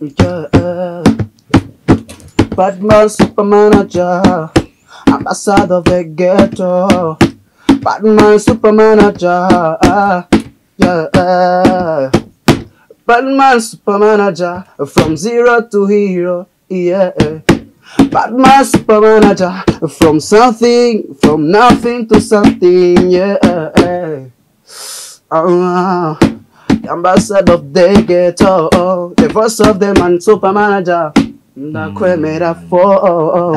Yeah. Batman super manager, ambassador of the ghetto. Batman super manager, yeah. Batman super manager, from zero to hero, yeah. Batman super manager, from nothing to something, yeah. Ambassador of the ghetto, the voice of the man super manager. Nakwemera for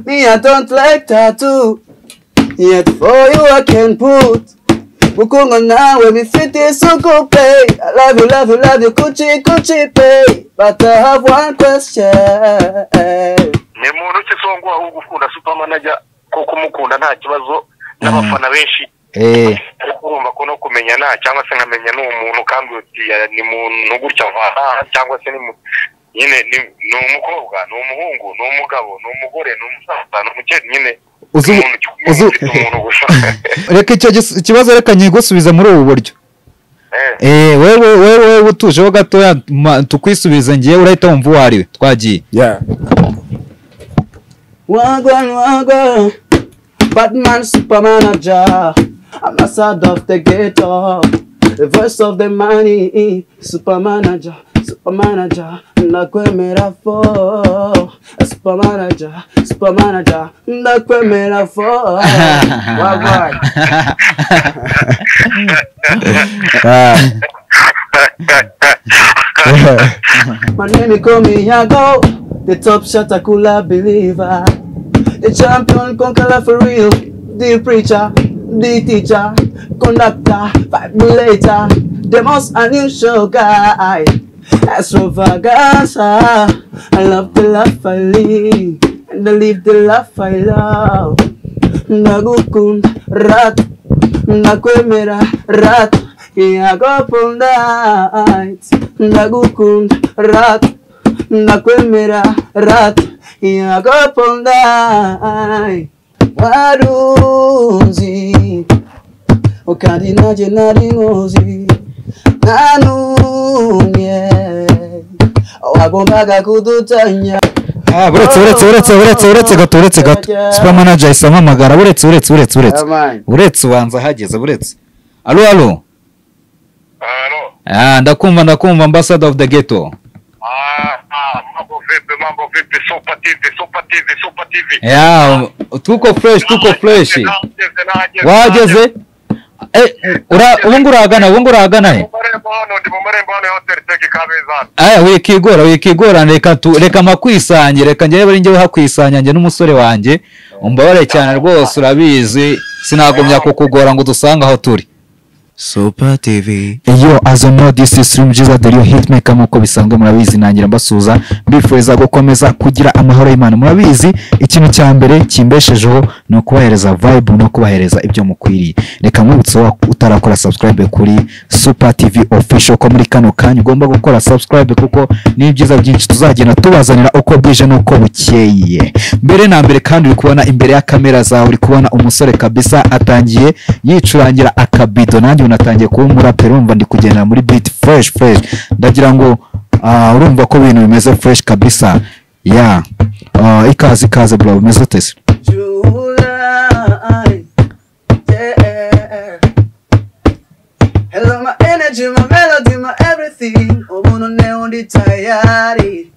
me, I don't like tattoo, yet for you I can put Bukungo now when we fit is so go pay. I love you, kuchi pay. But I have one question. Nemuntu kisongwa ugukunda super manager ko kumukunda nta kibazo n'abafana benshi urumva ko no kumenya nta cyangwa se nkamenya n'umuntu kandi ni muntu gutya cyangwa se ni nyine ni umukobwa ni umuhungu ni umugabo ni umugore ni umusaza ni umukene nyine reka icyo kibazo reka nyigusubiza muri ubu buryo wewe utujeho gatoya tukwisubiza ngiye urahita wumva uwo ari we twagiye wagwan Batman super manager, ambassador of the ghetto, the voice of the money, super manager, nakwemera for super manager, nakwemera for wagwan. My name is Komi Yago, the top shot I could have believer, the champion conqueror for real, the preacher, the teacher, conductor, vibrator, the most unusual guy. Extravaganza, I love the life I live, and I live the life I love. Nagukund rat, nakwemera rat, Yago night. Nagukund rat, nakwemera rat, Yago night. Warunzi, ukandi naje nari ngozi, nanumye, wagombaga kudutanya. uretse gato super manager isama amagara uretse ubanza hageze uretse alo ndakumva ambassador of the ghetto mambo vipi super TV tuko fresh wageze ubu uragana he wikigora reka makwisanye reka njye bari njye hakwisanya njye n'umusore wanjye umbabare cyane rwose urabizi sinagumya kukugora ngo dusanga aho turi Super TV. Yo, as you know, this is Stream Jesus, the real hitmaker. Muko bisanzwe murabizi nangira mbasuza mbifuriza gukomeza kugira amahoro y'Imana. Murabizi ikintu cya mbere kimbeshejeho no kubahereza vibe no kubahereza ibyo mukwiriye. Reka mwibutse utarakora subscribe kuri Super TV official ko muri kano kanya ugomba gukora subscribe kuko ni byiza byinshi tuzagenda tubazanira uko bwije nuko bukeye. Mbere na mbere kandi uri kubona imbere ya kamera zawe uri kubona umusore kabisa atangiye yicurangira akabido nanjye unatangiye kuba umuraperi urumva ndi kugenda muri beat fresh ndagira ngo urumva ko ibintu bimeze fresh kabisa ikaze bro bimeze tese Hello my energy, my melody, my everything. Ubuno neondi tayari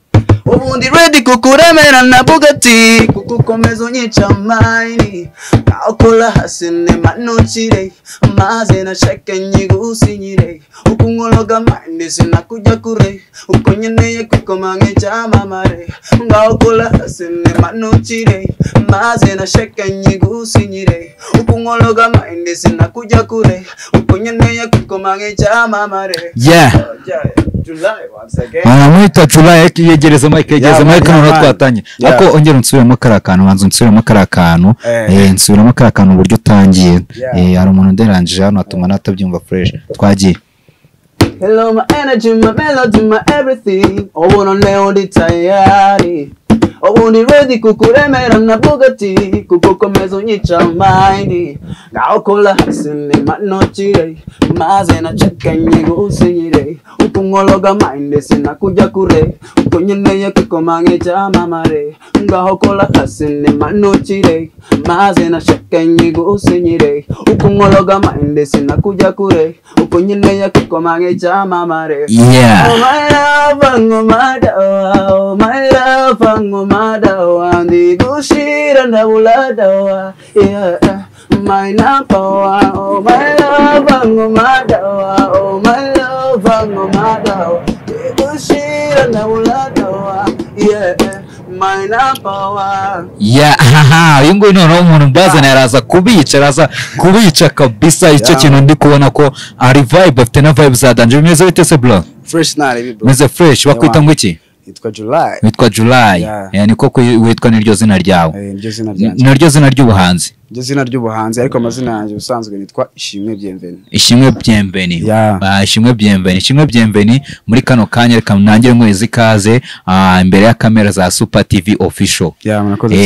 ubundi ready kukuremera na Bugatti kukukomeza unyica maini nakola hasine manukire maze na shake nyigusinyire ukungologa mind sinakujya kure ukonyeneye kwikomange cyamamare ngakola hasine manukire maze na shake nyigusinyire ukungologa mind sinakujya kure ukonyeneye kwikomange cyamamare July once again. Mwita July yegereza Mike no twatanye. Ako ongera unsubiramo karakano banza unsubiramo karakano. Nsubiramo karakano uburyo utangiye. Hari umuntu nderangije hano atuma natabyumva fresh. Twagiye. Hello my energy, my melody, my everything. Ubuno neondi tayari ubundi ready kukuremera na Bugatti kugukomeza unyica mind ngaho kola hasi ni manotire maze na chekanye gusinyire ukungologa mind sinakujya kure uko nyeneye kukomange chama mare ngaho kola hasi ni manotire maze na chekanye gusinyire ukungologa mind sinakujya kure uko nyeneye kukomange chama mare. Yeah. Oh my love, oh my love, ngomadawa ndigushira ndabuladawa yeah my number one oh my love ngomadawa oh my love ngomadawa ndigushira ndabuladawa yeah my number one yeah haha yingo none umuntu mbazana yaraza kubica kabisa icyo kintu ndi kubona ko ari vibe afite na vibes za danje bimeze bite se bro fresh nari bro meze fresh bakwita ngo iki Witwa July yani koko witwa niryo zina ryawe niryo zina ry'ubuhanzi zina ry'ubuhanzi ariko amazina yanjye usanzwe nitwa Ishimwe Bienvenue Ishimwe Bienvenue muri kano kanya reka nangire mwezi kaze imbere ya kamera za Super TV official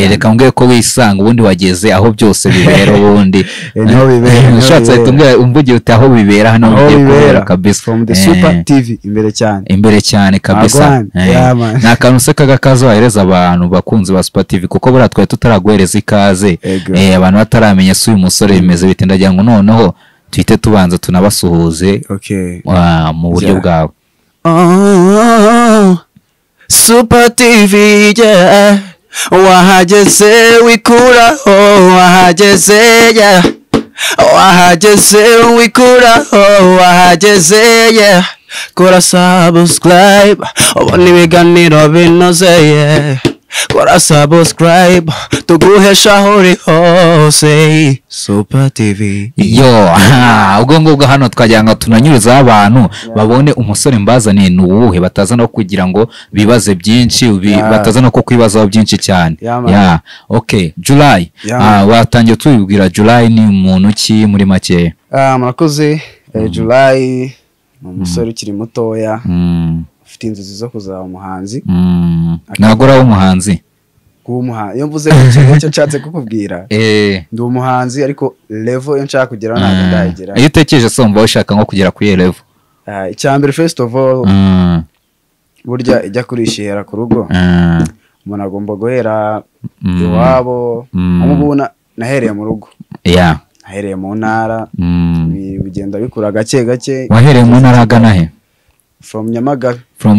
reka mbwe ko wisanga ubundi wageze aho byose bibera ubundi no bibera ushatse tumbwe umvugiye uti aho bibera hano bibera kabisa from the Super TV imbere cyane kabisa na kantu se kagazo wahereza abantu bakunzi ba Super TV kuko bura twaye tutaraguhereza ikaze abantu bataramenya se uyu musore bimeze bite ndagira ngo noneho twite tubanza tunabasuhuze mu buryo bwawe. Super TV yeah wahageze wikuraho wahageze yeah wahageze wikuraho wahageze yeah kora subscribe ubone ibiganiro binoze yeah kora subscribe tuguhesha hori hose Super TV yo ubwo ngubwo hano twagira ngo tunanyuriza abantu babone umusore mbazaniye nuwuhe bataza no kugira ngo bibaze byinshi bataza no kwibazaho byinshi cyane okay July watangiye tubibwira July ni umuntu ki muri make murakoze July umusore ukiri mutoya ufite inzozi zo kuzaba umuhanzi nagora w'umuhanzi iyo mvuze icyo nshatse kukubwira ndi umuhanzi ariko level yo nshaka kugeraho ntabwo ndayigera iyo utekereje somba ushaka nko kugera kuri level icyambere first of all burya ijya kurishihera ku rugo umuntu agomba guhera iwabo amubona nahereye mu rugo nahereye mu ntara bigenda bikura gake gake wahereye mu ntara agana he from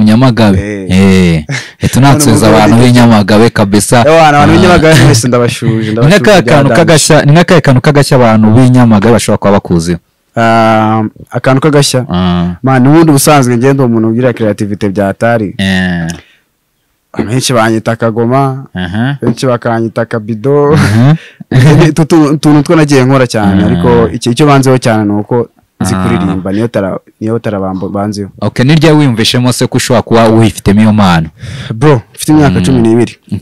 Nyamagabe tunatsuza abantu b'inyamagabe kabisa abantu b'inyamagabe mwese ndabashuje n'akahe kantu kagashya abantu b'inyamagabe bashobora kuba bakuzi akantu kagashya man ubundi busanzwe ngende umuntu ugira creativity byatari benshi banyita Kagoma benshi bakanyita Kabido tuntu two nagiye nkora cyane ariko icyo banzeho cyane nuko zikuririmba niyo tarabambo banzeho. Okay, nirya wiyumvishemo se kushwa kuba wifitemo iyo mpano bro mfite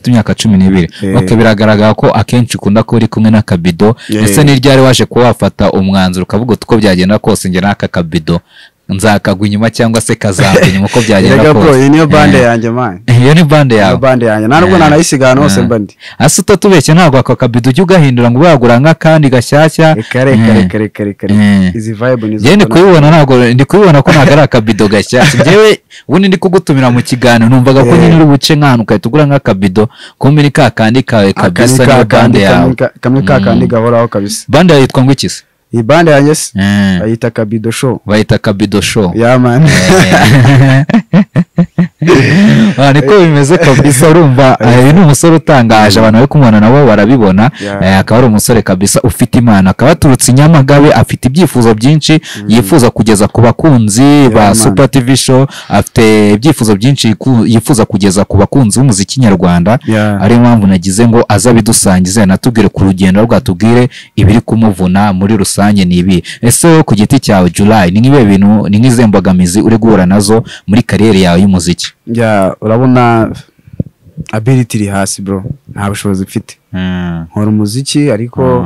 imyaka 12 okay, biragaragara ko akenshi ukunda ko uri kumwe na Kabido ese nirya ari waje kuba wafata umwanzuro ukavuga uko byagenda kose nge naka Kabido nzakagwa inyuma cyangwa se kazamba inyuma uko byagenda kose. Iyo niyo bande yanjye man. Iyo ni bande yawe. Bande yanjye. Ntabwo nanayisigana hose mbandi. Ase utatubeshye ntabwo aka Kabido ujye ugahindura ngo bagura nka kandi gashyashya. Kare. Izi vibe nizo. Ndi kubibona ntabwo ndi kubibona ko ntabwo ari akabido gashyashya. Jewe ubundi ndi kugutumira mu kiganiro numvaga ko nyine uri buce nk'ahantu ukahita ugura nka Kabido kumbe ni ka kandi kawe kabisa ni bande yawe. Kamwe ka kandi gahoraho kabisa. Bande yitwa ngo iki se? Iyi bande yanjye bayita Kabido Show. Bayita Kabido Show. Yeah man. Niko bimeze kabisa urumva ni umusore utangaje abantu bari kumubona nabo barabibona akaba ari umusore kabisa ufite imana akaba aturutse Nyamagabe afite ibyifuzo byinshi yifuza kugeza ku bakunzi ba Super TV Show afite ibyifuzo byinshi yifuza kugeza ku bakunzi b'umuziki nyarwanda ari mpamvu nagize ngo azabidusangize natubwire ku rugendo rwatubwire ibiri kumuvuna muri rusange nibi ese ku giti cyawe July ni nkibe bintu ni nk'izembagamizi uri guhura nazo muri kariyeri yawe y'umuziki urabona ability iri hasi bro nta bushobozi mfite nkora umuziki ariko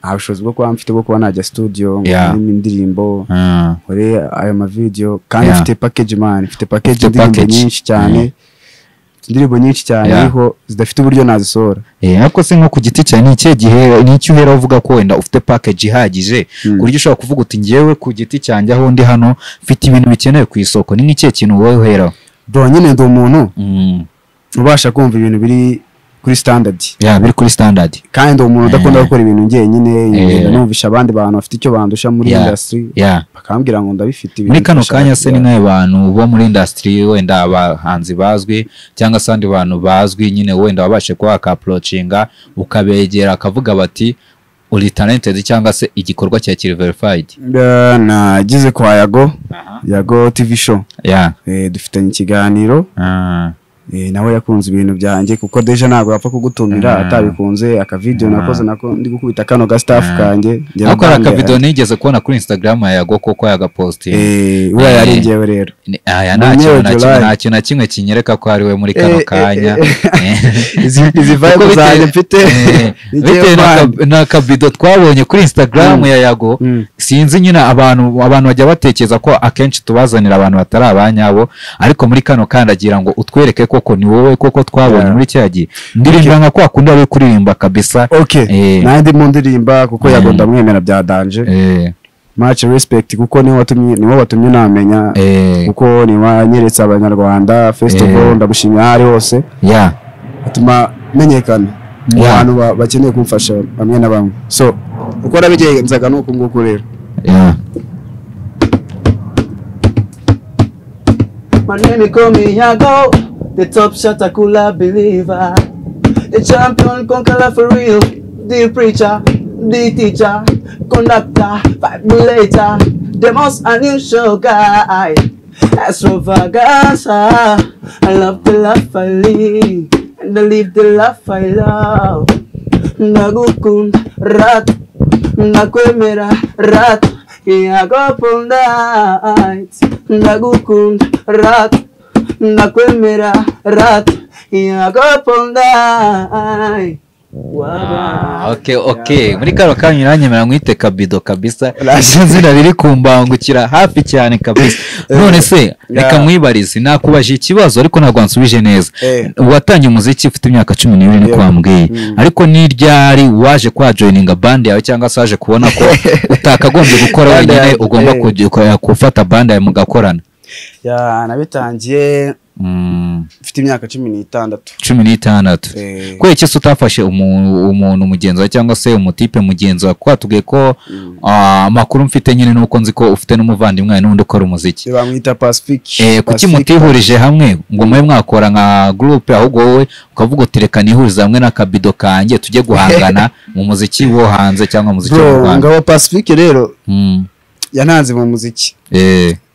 nta bushobozi bwo kuba mfite bwo kuba najya studio ngorimo indirimbo nkore ayo ma video kandi mfite package man mfite package indirimbo nyinshi cyane indirimbo nyinshi cyane ariko zidafite uburyo nazisohora. Ariko se nko ku giti cyane n'icyo gihe n'icyo uhera uvuga ko wenda ufite package ihagije kuryo ushobora kuvuga uti ngewe ku giti cyanjye aho ndi hano mfite ibintu bikenewe ku isoko, ni nk'icyo kintu wowe uheraho? Bro nyine ndi umuntu ubasha kumva ibintu biri kuri standard. Biri kuri standard. Kandi umuntu udakunda gukora ibintu njyenyine, ngenda numvisha abandi bantu bafite icyo bandusha muri industry bakambwira ngo ndabifite ibintu. Muri kano kanya se ni nk'ayo bantu bo muri industry wenda abahanzi bazwi cyangwa se andi bantu bazwi nyine wenda wabashe kuba approachinga ukabegera akavuga bati uri talented cyangwa se igikorwa cya kiri verified? Nagize kwa Yago TV show. Dufitanye ikiganiro. Nawe yakunze ibintu byanjye kuko deja ntabwo yapfa kugutumira atabikunze. Aka video nakoze nako ndi gukubita kano ga staff kanjye. Akora aka video nigeze kubona kuri Instagram ya Yago koko yagaposting. Uwa yaringewe rero. Nta kintu kimwe kinyereka ko ari we muri kano kanya. Izi vibe zanjye mfite bitewe n'aka video twabonye kuri Instagram ya Yago. Sinzi nyine abantu bajya batekereza ko akenshi tubazanira abantu batari abanyabo, ariko muri kano kandagira ngo utwereke koko ni wowe koko twabonye muri cyagiye. Ndirimba nka kwa kundi ari kuririmba kabisa. Nandi mu ndirimba kuko Yago ndamwemera bya danje. Much respect kuko niwe watumye namenya kuko ni wanyeretse abanyarwanda festival. Ndabushimira ari hose atuma menyekana abantu bakeneye kumfasha bamwe na bamwe. So uko nabigenzaga nuko nguko rero. My name is Komi Yago, the top shot I could not believe. The champion conqueror for real, the preacher, the teacher, conductor, vibrator, the most unusual guy. Extravaganza, I love the life I live, and I live the life I love. Nagukunda rat, nakwemera rat, Yago Pondait. Nagukunda rat, nakwemera rat, Yago Pondait. Okay. Muri karo kanya uranyemera mwite kabido kabisa. Zina biri kumbangukira hafi cyane kabisa. None se reka mwibarize, nakubaje ikibazo ariko ntabwo ansubije neza. Watanye umuziki ufite imyaka 12 ni kwambwiye, ariko ni ryari waje kwa joininga band yawe cyangwa se waje kubona ko utakagombye gukora wenyine ugomba gufata band yawe mugakorana? Nabitangiye mfite imyaka 16. 16. Ko iki utafashe umuntu mugenzi wa cyangwa se umutipe mugenzi wa kwatubwiye ko makuru mfite nyine nuko nzi ko ufite n'umuvandimwe n'undi ukora umuziki bamwita Pacific. Kuki mutihurije hamwe ngo mwe mwakora nka group ahubwo wowe ukavuga uti reka nihuriza hamwe n'akabido kanjye tujye guhangana mu muziki wo hanze cyangwa muziki wo Rwanda? Ngabo Pacific rero yananze mu muziki.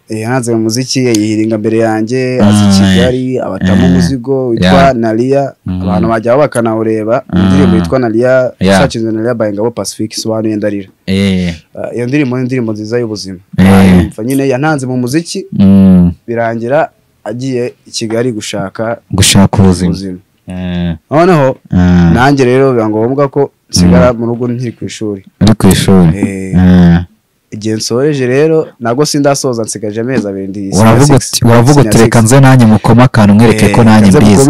Yananze mu muziki yihiringa mbere yanjye azi Kigali abatamo umuzigo witwa Nalia. Abantu bajya bakanawureba indirimbo yitwa Nalia, sacinze Nalia by Ngabo Pacific sobanuye ndarira. Iyo ndirimbo nziza y'ubuzima. Mfa nyine yananze mu muziki birangira agiye i Kigali gushaka ubuzima. Noneho nanjye rero biba ngombwa ko nsigara mu rugo nkiri ku ishuri. Igihe nsoreje rero nago sindasoza nsigaje amezi 2. Uravuga uti reka nze nanjye mukoma akantu mwereke ko nanjye mbizi.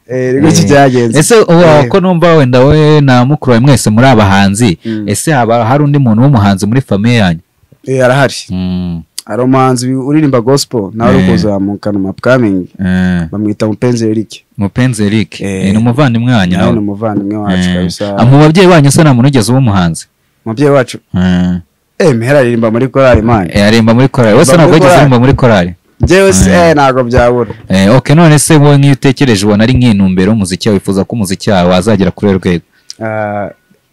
Rego kijyagenze. Ese ko numva wenda we na mukuru mwese muri abahanzi, ese haba hari undi muntu w'umuhanzi muri famille yanyu? Arahari. Ari umuhanzi uririmba gospel nawe rukuza mu kanuma upcoming, bamwita Mupenzi Eric. Ni umuvandimwe wanyu nawe? Ni umuvandimwe wacu kabisa. Mu babyeyi banyu se nta muntu ugeze w'umuhanzi? Mubyeyi wacu Mihera aririmba muri korali man. Aririmba muri korali. Wese ntabwo yigeze aririmba muri korali? Jewe se ntabwo byabura. Okay, none se wowe nk'iyo utekereje ubona ari nk'intumbero umuziki wawe, wifuza ko umuziki wawe wazagera kuri rwego?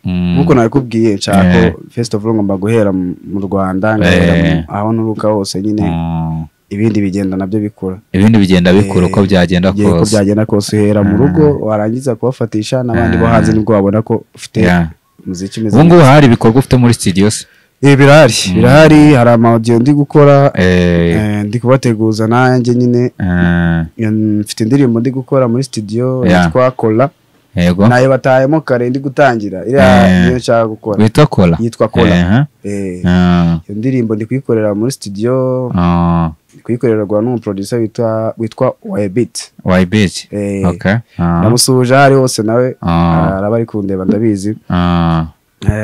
Nkuko nakubwiye nshaka festival ngomba guhera mu Rwanda aho nuruka hose nyine ibindi bigenda nabyo bikura. Ibindi bigenda bikura uko byagenda kose. Uko byagenda kose uhera mu rugo warangiza kubafatisha n'abandi bo hanze nibwo babona ko ufite muziki meze. Ubwo hari ibikorwa ufite muri studios? Birahari hari ama audio ndi gukora, ndi kubateguza nanjye nyine. Mfite indirimbo ndi gukora muri studio yitwa Kola. Yego. Nayo batayemo kare ndi gutangira. Niyo nshaka gukora. Yitwa Kola. Iyo ndirimbo ndi kuyikorera muri studio. kuyikorerwa n'umuproducer witwa Wybit. Okay. Namusuhuje ari hose nawe araba ari kundeba ndabizi.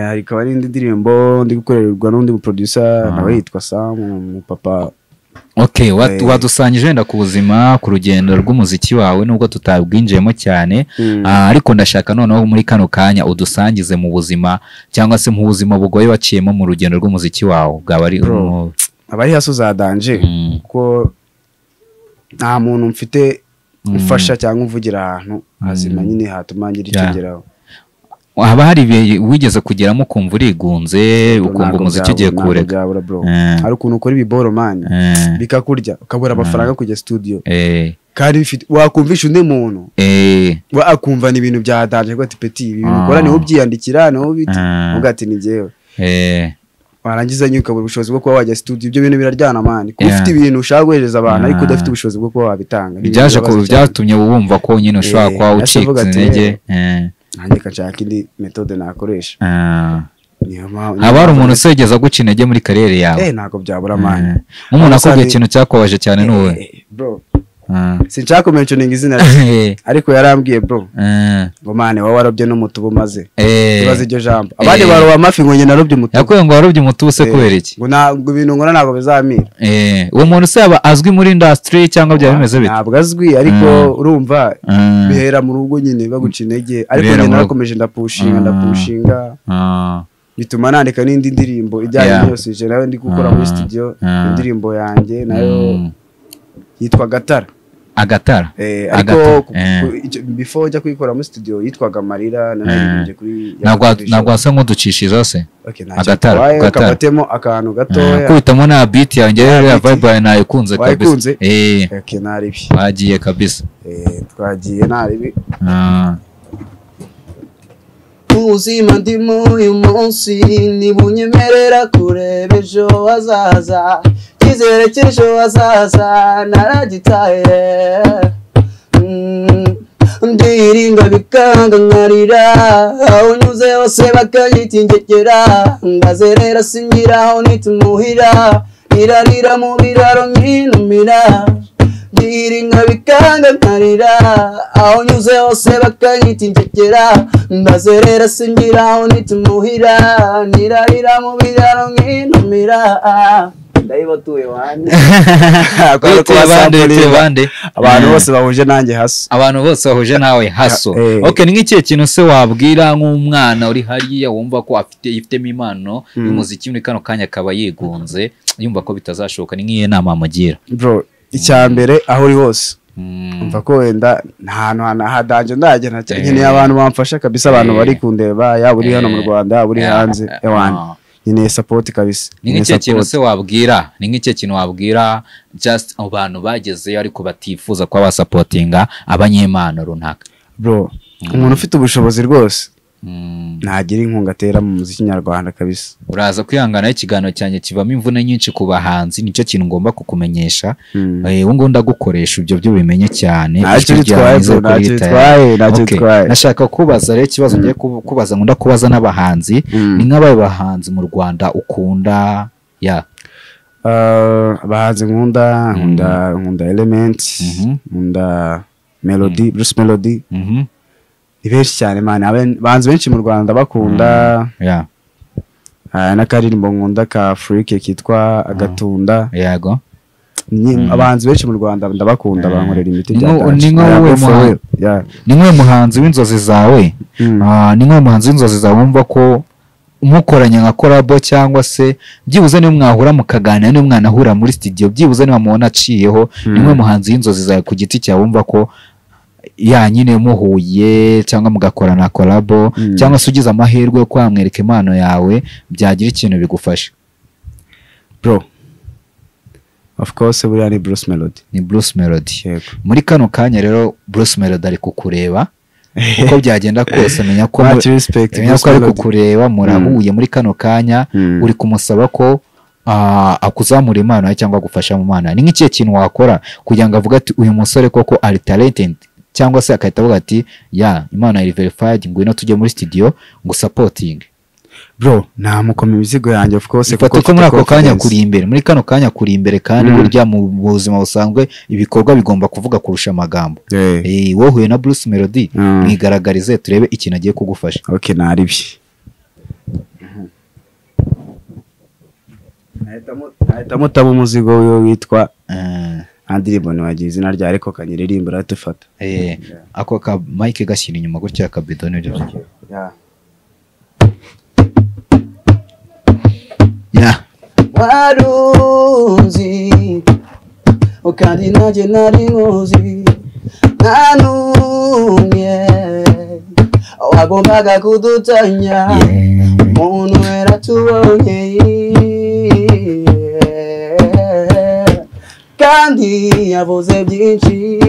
Ariko ari indi ndirimbo ndi gukorerwa n'undi muproducer nawe yitwa Sam papa. Okay, wadusangije wenda ku buzima ku rugendo rw'umuziki wawe nubwo tutabwinjiyemo cyane, ariko ndashaka noneho muri kano kanya udusangize mu buzima cyangwa se mu buzima bugoye waciyemo mu rugendo rw'umuziki wawe bwaba ari abari haso za danger ko nta muntu mfite ufasha cyangwa uvugira ahantu azima nyine hatuma ngira ikigeraho. Haba hari wigeze kugeramo kumva urigunze ukumva umuziki ugiye kureka? Hari ukuntu ukora ibiboro mani bikakurya ukabura amafaranga kujya studio kandi bifite wakumvisha undi muntu wakumva ni ibintu bya danger ngo tipeti ibi bintu ukora niho byiyandikira niho biti ugati ni jewe warangiza nyuka ubushobozi bwo kuba wajya studio ibyo bintu biraryana mani ko ufite ibintu ushaka guhereza abantu ariko udafite ubushobozi bwo kuba wabitanga byaje ko byatumye wumva ko nyine ushaka kwa ucika intege nanjye kashaka indi metode nakoresha. Haba hari umuntu usegeza guca intege muri kariyeri yawe? Ntabwo byabura mani. Nk'umuntu akubwiye ikintu cyakubabaje cyane n'uwe? Bro sinshaka mentioning izina ariko yarambwiye bro ngo mane wowe warobye n'umutubu maze ibaze iryo jambo abandi baro amafi ngo nyine narobye umutubu yakwe ngo warobye umutubu se kubera iki ngo ntabwo ibintu ngora ntabwo bizamira uwo muntu se aba azwi muri industry cyangwa bya bimeze bite? Ntabwo azwi ariko urumva bihera mu rugo nyine baguca intege ariko nyine narakomeje ndapushinga bituma nandika n'indi ndirimbo ijyanye yose je nawe ndi gukora muri studio indirimbo yanjye nayo yitwa Agatara. Ariko before jya kuyikora muri studio yitwaga Marira nanaririmbye kuri nagwa asa nk'uducishije se. Agatara kabatemo akantu gatoya kubitamo na beat yanjye ya vibe nayo ikunze kabisa. Okay naribi bagiye kabisa. Twagiye naribi. Ubuzima ndimo uyu munsi nibunyemerera kureba ejo hazaza Kizere cy'ejo hazaza naragitaye ndiringa bikanga nkarira aho nyuze hose bakanyitingekera ngazerera sinyiraho nitumuhira irarira mu biraro nkinumira ndiringa bikanga nkarira aho nyuze hose bakanyitingekera ngazerera sinyiraho nitumuhira nirarira mu biraro nkinumira ndayibatuye wani bande abantu bose bahuje nanjye haso abantu bose bahuje nawe haso. Okay, ni nk'ikihe kintu se wabwira nk'umwana uri hariya wumva ko ifitemo impano y'umuziki muri kano kanya akaba yigunze yumva ko bitazashoboka ni nk'iye nama amugira? Bro icya mbere aho uri hose umva ko wenda nta hadanje ndagena nyine abantu bamfasha kabisa abantu bari kundeba yaba uri hano mu Rwanda yaba uri hanze y'abandi nyine support kabisa. Ni nk'ikihe kintu se wabwira just abantu bagezeyo ariko batifuza kuba basupportinga abanyempano runaka? Bro umuntu ufite ubushobozi rwose ntagira inkunga atera mu muziki nyarwanda kabisa. Uraza kwihangana ikiganiro cyanjye kivamo imvune nyinshi ku bahanzi nicyo kintu ngomba kukumenyesha. Ngo ndagukoresha ibyo byo bimenye cyane nashaka kubaza rero ikibazo ngiye kubaza ngo ndakubaza n'abahanzi ni nk'abaye bahanzi mu Rwanda ukunda abahanzi nkunda Element nkunda Melody Bruce Melody ni benshi cyane mani abahanzi benshi mu Rwanda bakunda n'akaririmbo nkunda ka Afrique kitwa Agatunda yego abahanzi benshi mu Rwanda ndabakunda bankorera imiti ni nk'uwo muhanzi w'inzozi zawe ni nk'uwo muhanzi w'inzozi zawe wumva ko umukoranye nka collabo cyangwa se byibuze niyo mwahura mukaganira niyo mwana ahura muri studio byibuze niyo mubona aciyeho ni nk'uwo muhanzi w'inzozi zawe ku giti cyawe wumva ko nyine muhuye cyangwa mugakorana collabo cyangwa se ugize amahirwe yo kwamwereka impano yawe byagira ikintu bigufasha? Bro of course buriya ni Bruce Melody. Ni Bruce Melody. Muri kano kanya rero Bruce Melody ari kukureba uko byagenda kose menya ko ari kukureba murahuye muri kano kanya uri kumusaba ko akuzamura impano cyangwa gufasha mu mana. Ni nk'ikihe kintu wakora kugira ngo avuga ati uyu musore koko ari talented cyangwa se akahita avuga ati impano iri verified ngwino tujye muri studio ngo supporting? bro namukoma imizigo yanjye of course kuko muri ako kanya kuri imbere muri kano kanya kuri imbere kandi burya mu buzima busanzwe ibikorwa bigomba kuvuga kurusha amagambo wowe na Bruce Melody mwigaragarize turebe ikintu agiye kugufasha. Okay naribye nahitamo tabo umuzigo witwa Andirimbo wagize izina rya ariko kanyiririmba ratufata ako ka mic gashyira inyuma gutya akabido n'ibyo byo warunzi ukandi naje nari nkuzi nanumye wagombaga kudutanya umuntu yaratubonye kandi yavuze byinshi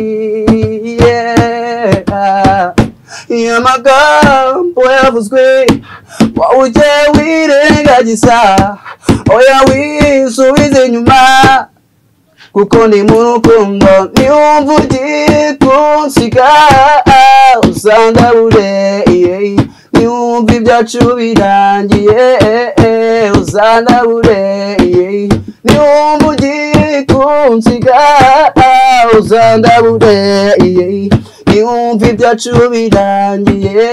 amagambo yavuzwe wowe ujye wirengagiza oya wisubize inyuma kuko ndi mu rukundo niwumva ugiye kunsiga uzandabure niwumva ibyacu birangiye uzandabure niwumva ugiye kunsiga uzandabure niwumva ibyacu birangiye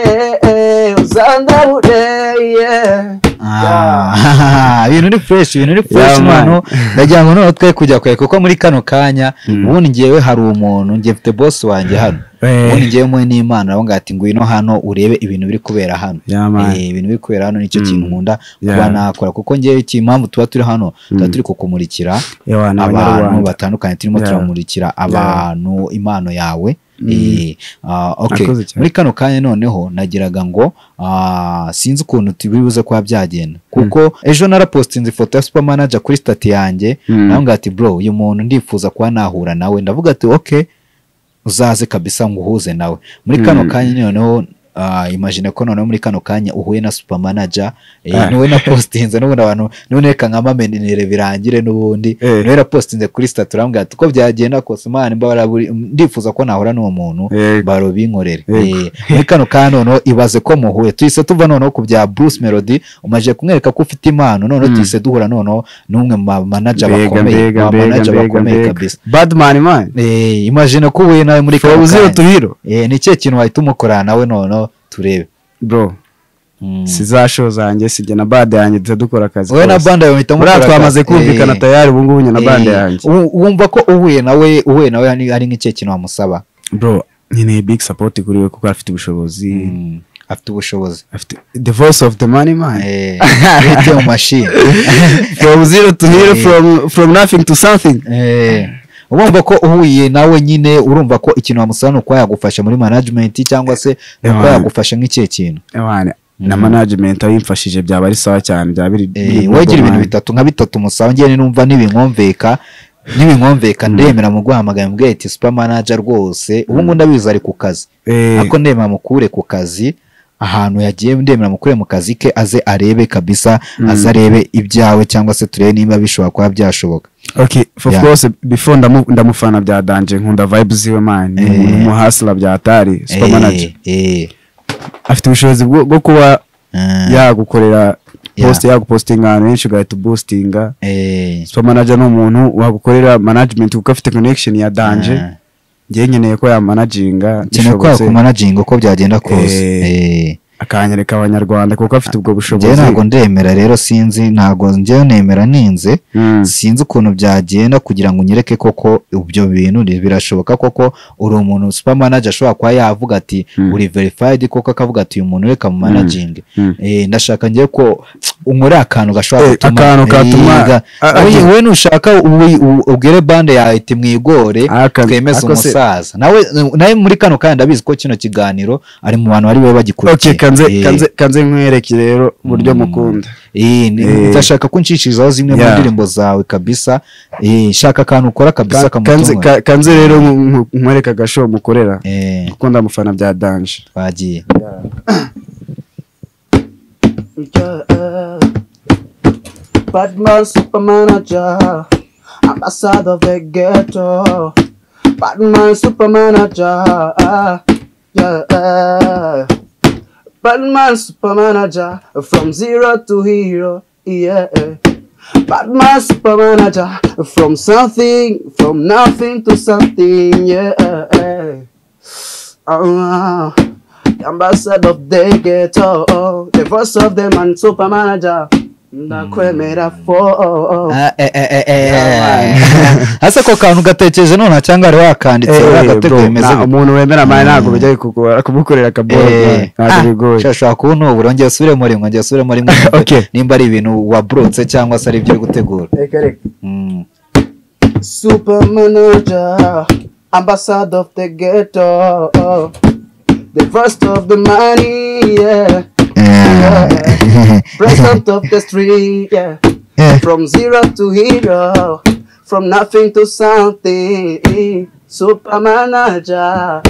uzandabure ibintu ni fresh mano ndagira ngo twe kujya kwe kuko muri kano kanya ubundi ngiyewe hari umuntu ngiye mfite boss wanjye hano ubundi ngiyewe mu n'Imana aho ngati ngwino hano urebe ibintu biri kubera hano ibintu biri kubera hano nicyo kintu nkunda kuba nakora kuko ngiyewe impamvu tuba turi hano tuba turi kukumurikira abantu batandukanye turimo turamurikira abantu impano yawe. Okay muri kano kanya noneho nagiraga ngo sinzi ukuntu tubibuze kwa byagenda kuko ejo narapostinze ifoto ya super manager kuri stati yanjye naho ngati bro uyu muntu ndifuza kuba nahura nawe ndavuga ati okay uzaze kabisa nguhuze nawe muri kano kanya noneho imagine ko noneho muri kano kanya uhuye na super manager niwe na postinze n'ubundi abantu none reka nk'amamenere birangire n'ubundi niwe na postinze kuri status urambwira uko byagenda kose man ndifuza ko nahura n'uwo muntu baro binkorere muri kano kanya noneho ibaze ko muhuye twise tuva noneho ku bya Bruce Melody umaje kumwereka ko ufite impano noneho twise duhura noneho n'umwe mu manager bakomeye kabisa Badman man imagine ko uhuye nawe muri kano kanya ni cyo kintu wahita umukorana nawe noneho turebe bro sizasho zanjye sije na bande yanjye dukora akazi wowe na bande yawe uhita mukora twamaze kumvikana tayari ubu ngubu na bande yanjye wumva ko uhuye nawe ari nk'icyo kintu wamusaba bro nyine big support kuri we kuko afite ubushobozi afite the voice of the money man radio machine from zero to hero from nothing to something urumva ko uhuye nawe nyine urumva ko ikintu wamusana uko yagufasha muri management cyangwa se uko yagufasha nk'icyo kintu na management ayimfashije byaba ari sawa cyane byabiri wagira ibintu bitatu nka bitatu musaba ngiye numva nibinkomveka ndemera mu guhamagara mbwe ati super manager rwose ubu ngo ndabiza ari ku kazi ako ndemera mukure ku kazi ahantu yagiye ndemera mukure mu kazi ke aze arebe kabisa azarebe ibyawe cyangwa se turebe nimba bishobora kuba byashoboka. Okay, of course before ndamufana bya Danje nkunda vibes ziwe man mu hustler bya Atari super manager afite ubushobozi bwo kuba yagukorera post yagupostinga ahantu henshi ugahita boostinga super manager no umuntu wagukorera management kuko afite connection ya Danje ngiye nkeneye ko ya managinga cyane ko managing uko byagenda kose akanyereka abanyarwanda kuko afite ubwo bushobozi. Je ntago ndemera rero sinzi ntago ngiye nemera ninze sinzi ukuntu byagenda kugira ngo unyereke koko ibyo bintu birashoboka koko uri umuntu super manager ashobora kwa yavuga ati uri verified koko akavuga ati uyu muntu reka mu managing ndashaka ngiye ko unkore akantu gashobora gutuma we nushaka ubwire bande ya iti mwigore twemeza umusaza nawe muri kano kandi ndabizi ko kino kiganiro ari mu bantu bari we bagikurikiye. Kanze nkwereke rero buryo mukunda ndashaka ko nshishirizaho zimwe mu ndirimbo zawe kabisa shaka akantu ukora kabisa kamutunga kanze rero nkwereka gasho mukorera kuko ndamufana bya Danje bagiye Badman super manager ambassador of the ghetto Badman super manager Batman super manager from zero to hero, yeah. Batman super manager from nothing to something, yeah. Ambassador of the ghetto, the voice of the man super manager. Ndakwemera for hasa ko kantu gatekereje none cyangwa ari wakanditse wagateguye meze umuntu wemera mane ntago bijya kumukorera kaboro ntago bigoye shashaka kuntu burongeye usubire muri mwe ngiye muri mwe nimba ari ibintu wabrotse cyangwa se ari byo gutegura super manager ambassador of the ghetto the first of the money, yeah. President of the street, yeah. From zero to hero, from nothing to something, super manager.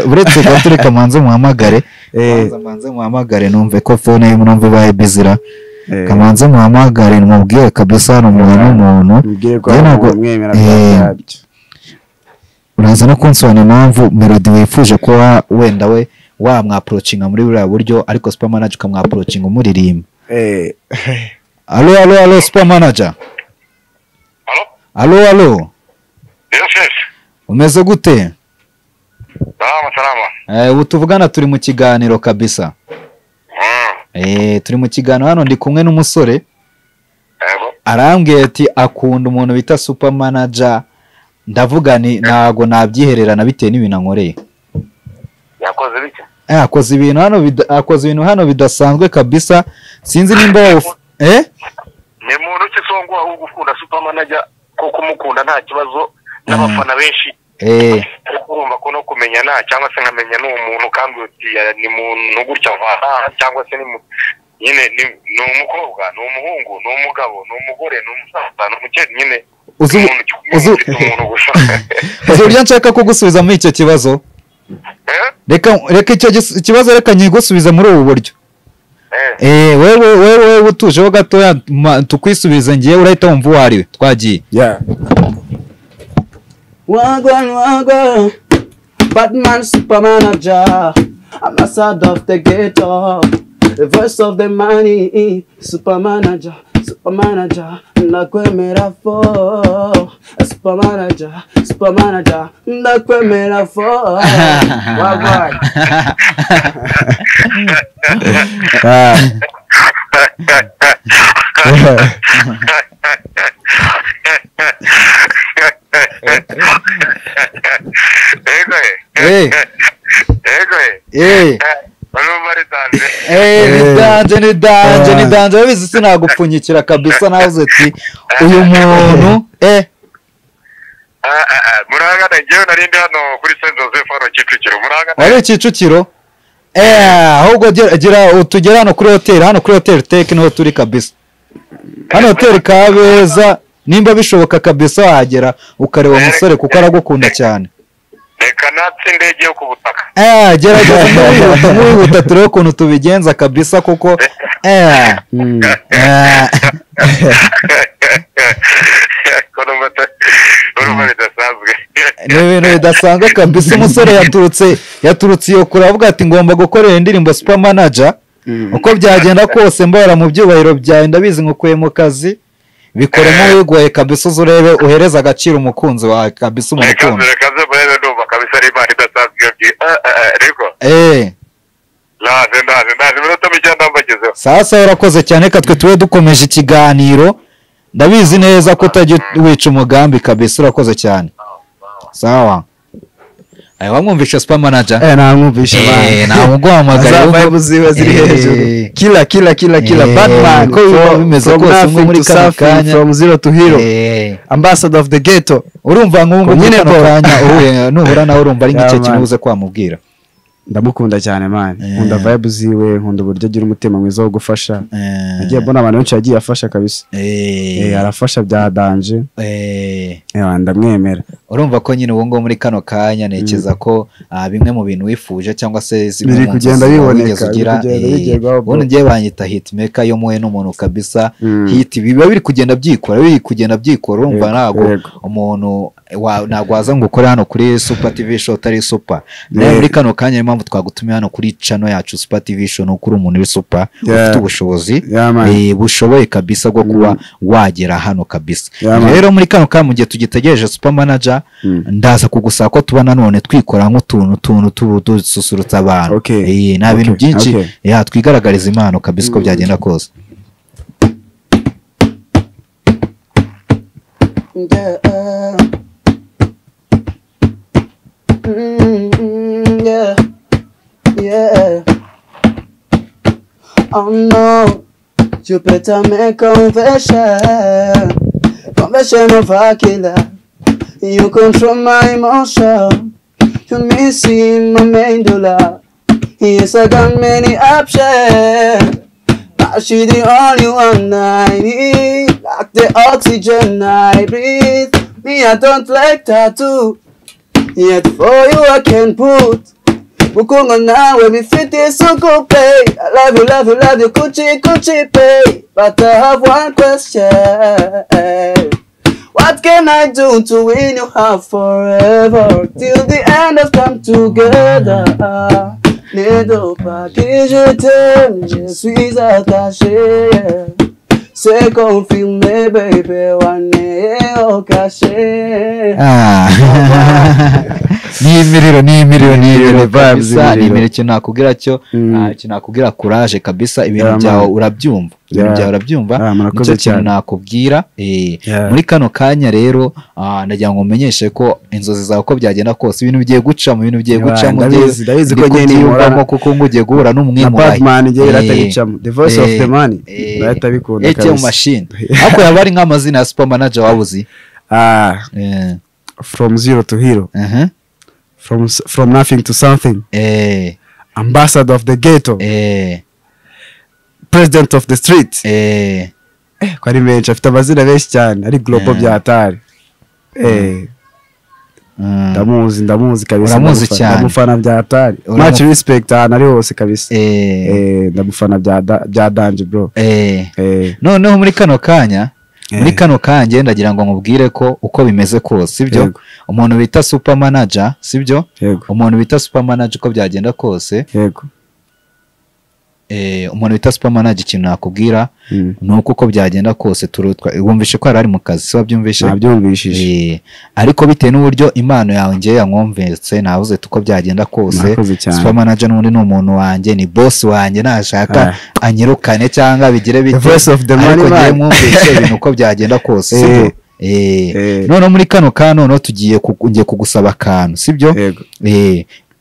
uretse gatureka manze muhamagare numve ko phone ye numve baye bizira kamanze muhamagare numubwiye kabisa n'umuntu ntabwo mwemera byabyo uraza no kunsobanura impamvu Melody wifuje ko wenda we wamwaproachinga muri buriya buryo ariko super manager ukamwaproachinga umuririmba Allo super manager. Allo Yes. Umeze gute? Salama. Ubu tuvugana turi mu kiganiro kabisa. Turi mu kiganiro hano ndi kumwe n'umusore. Yego. Arambwiye ati akunda umuntu bita super manager. Ndavuga ni nago nabyihererana bitewe n'ibintu ankoreye. Yakoze bike? Akoze ibintu hano bidasanzwe kabisa. Sinzi nimba ni muntu cyisongo ahubwo ukunda super manager ko kumukunda nta kibazo n'abafana benshi. Urumva ko no kumenyana cyangwa se nkamenya n'umuntu kandi uti ni muntu gutya cyangwa se nyine ni umukobwa ni umuhungu ni umugabo ni umugore ni umusaza ni umukene nyine uzu urya nshaka kugusubiza muri icyo kibazo reka icyo kibazo reka nyigusubiza muri ubu buryo wewe utujeho gatoya tukwisubiza ngiye urahita wumva uwo ariwe twagiye Wagwan Batman super manager ambassador of the ghetto the voice of the money super manager ndakwemera for super manager ndakwemera for wagwan ni danje bizi sinagupfunyikira kabisa navuze ati uyu muntu murangana ngewe narindi hano kuri Saint Joseph hano Kicukiro murangana wari Kicukiro ahubwo gira utugera hano kuri hotel Tech niho turi kabisa hano hotel Kabeza nimba bishoboka kabisa wagera ukareba umusore kuko aragukunda cyane reka natse indege yo kubutaka gerageza wihuta turebe ukuntu tubigenza kabisa kuko ni ibintu bidasanzwe kabisa umusore yaturutse iyo kure avuga ati ngomba gukorera indirimbo super manager uko byagenda kose mbara mu byubahiro byawe ndabizi ngukuye mu kazi bikoremo wigoye kabisa uzurebe uhereza agaciro umukunzi wawe kabisa umukunzi kaze burebe ndumva kabisa ari bari dasanzwe riko ndaje minota mike ndambagezeho sasa urakoze cyane katwe tuwe dukomeje ikiganiro ndabizi neza ko utajya wica umugambi kabisa urakoze cyane sawa wamwumvisha super manager namwumvisha namuguhamagara vibe ziwe ziri hejuru killer Batman ko bimeze kose muri kanya from zero to hero ambassador of the ghetto urumva nk'ubu nyine kanya uhuye nuhura nawe urumva ari nk'icyo kintu uze kwamubwira ndamukunda cyane man nkunda vibe ziwe nkunda uburyo agira umutima mwiza wo gufasha nagiye mbona abantu benshi yagiye afasha kabisa arafasha bya danje ndamwemera urumva ko nyine ubu ngubu muri kano kanya nekeza ko bimwe mu bintu wifuje cyangwa se zimwe biri mu kugenda biboneka ubundi ngiye banyita hitmaker yo muwe n'umuntu kabisa hit biba biri kugenda byikora urumva ntago umuntu ntago waza ngo ukore hano kuri Super TV Show utari super nayo muri kano kanya impamvu twagutumiye hano kuri channel yacu Super TV Show no kuri umuntu uri super ufite ubushobozi bushoboye kabisa bwo kuba wagera hano kabisa rero muri kano kanya mu gihe tugitegereje super manager ndaza kugusaba ko tuba nanone twikora nk'utuntu dususurutsa abantu nta bintu byinshi twigaragariza impano kabisa ko byagenda kose Oh no, you better make confession of a killer. You control my emotion. You're missing my medulla. Yes, I got many options, but she's the only one I need. Like the oxygen I breathe. Me, I don't like tattoo, yet for you I can put. Bukungo nawe bifite isuku pay. I love you, kuchi pay. But I have one question. What can I do to win you heart forever? Till the end of time together. Little package return, je suis attaché. C'est confirmé, baby, one au caché. ni imiriro kabisa ni imiriro cyo nakubwira cyo nakubwira courage kabisa ibintu byawe urabyumva nicyo kintu nakubwira muri kano kanya rero nagira ngo umenyeshe ko inzozi zawe ko byagenda kose ibintu bigiye guca mu ndabizi ko nyine yumvamo kuko ngugiye guhura n'umwimurayi the voice of the man batabikunda kabisa machine ako yabari nk'amazina ya super manager wabuzi from zero to hero from nothing to something ambassador of the ghetto president of the street ko ari menshi afite amazina benshi cyane ari global byatari ndamuzi kabisa ndamufana byatari much respect ari hose kabisa ndamufana bya danje bro noneho muri kano kanya ndagira ngo nkubwire ko uko bimeze kose sibyo umuntu bita super manager sibyo umuntu bita super manager uko byagenda kose umuntu bita super manager ikintu nakubwira nuko uko byagenda kose wumvishe ko ari mu kazi so wabyumvishe nabyumvishije ariko bitewe n'uburyo impano yawe ngiye yankomvetse navuze uko byagenda kose super manager n'undi n'umuntu wanjye ni boss wanjye nashaka anyirukane cyangwa bigire bite ariko ngiye mwumvishe ibintu uko byagenda kose sibyo none muri kano kano no tugiye kugusaba akantu sibyo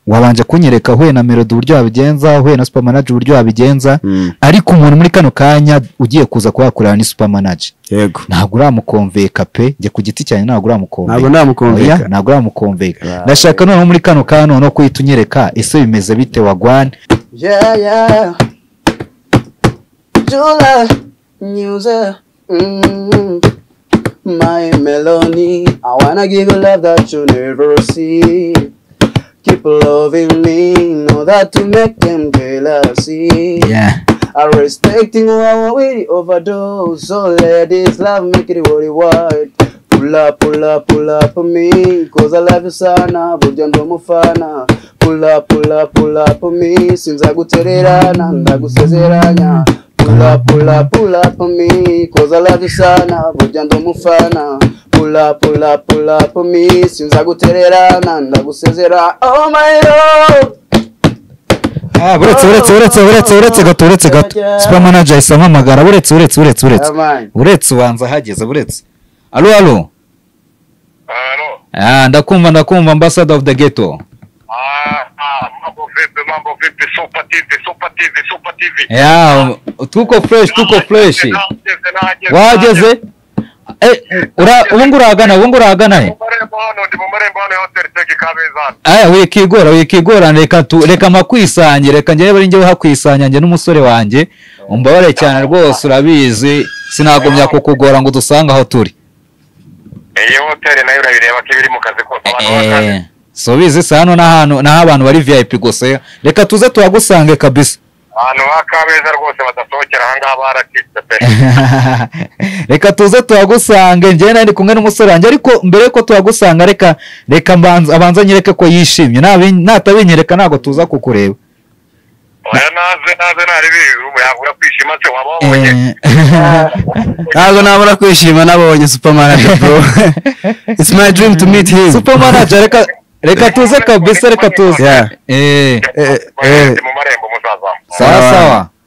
wabanje kunyereka huye na melody uburyo wabigenza huye na super manager uburyo wabigenza ariko umuntu muri kano kanya ugiye kuza kuhakorera ni super manager ntabwo uramukonveka pe nge ku giti cyane ntabwo uramukonveka ndashaka none muri kano kanya no kwitunyereka ese bimeze bite wagwane Jula music my melody I wanna give you love that you never see. Keep loving me, know that to make them jealousy. I'm respecting how we overdose. So ladies, love make it what you want. Pull up for me, cause I love you sana, bujando mufana. Pull up for me, since I go tererana, ndagusezeranya. Pull up for me, cause I love you sana, bujando mufana. Pull up for me, since I go tererana, ndagusezera. Oh my lord. uretse gato super manager isamamagara uretse ubanza hageze Allo ndakumva ambassador of the ghetto mambo vipi Super TV tuko fresh wageze ubu uragana he wikigora reka makwisanye reka njyewe bari njyewe hakwisanya njye n'umusore wanjye umbabare cyane rwose urabizi sinagumya kukugora ngo dusanga aho turi iyo hoteli nayo urabireba ko ibiri mu kazi kose abantu bakaze so bizi se hano naho abantu bari VIP gusa reka tuze tuhagusange kabisa ahantu hakabeza rwose badasohokera ahangaha barakitse pe reka tuze tuhagusange njye nari kumwe n'umusore wanjye ariko mbere ko tuhagusanga reka abanza nyereke ko yishimye natabinyereka ntago tuza kukureba oya naze naribi yabura kwishima se wabonye ntago nabura kwishima nabonye Supermanager bro. It's my dream to meet him. Supermanager reka tuze kabisa reka tuze mu marembo musaza sawa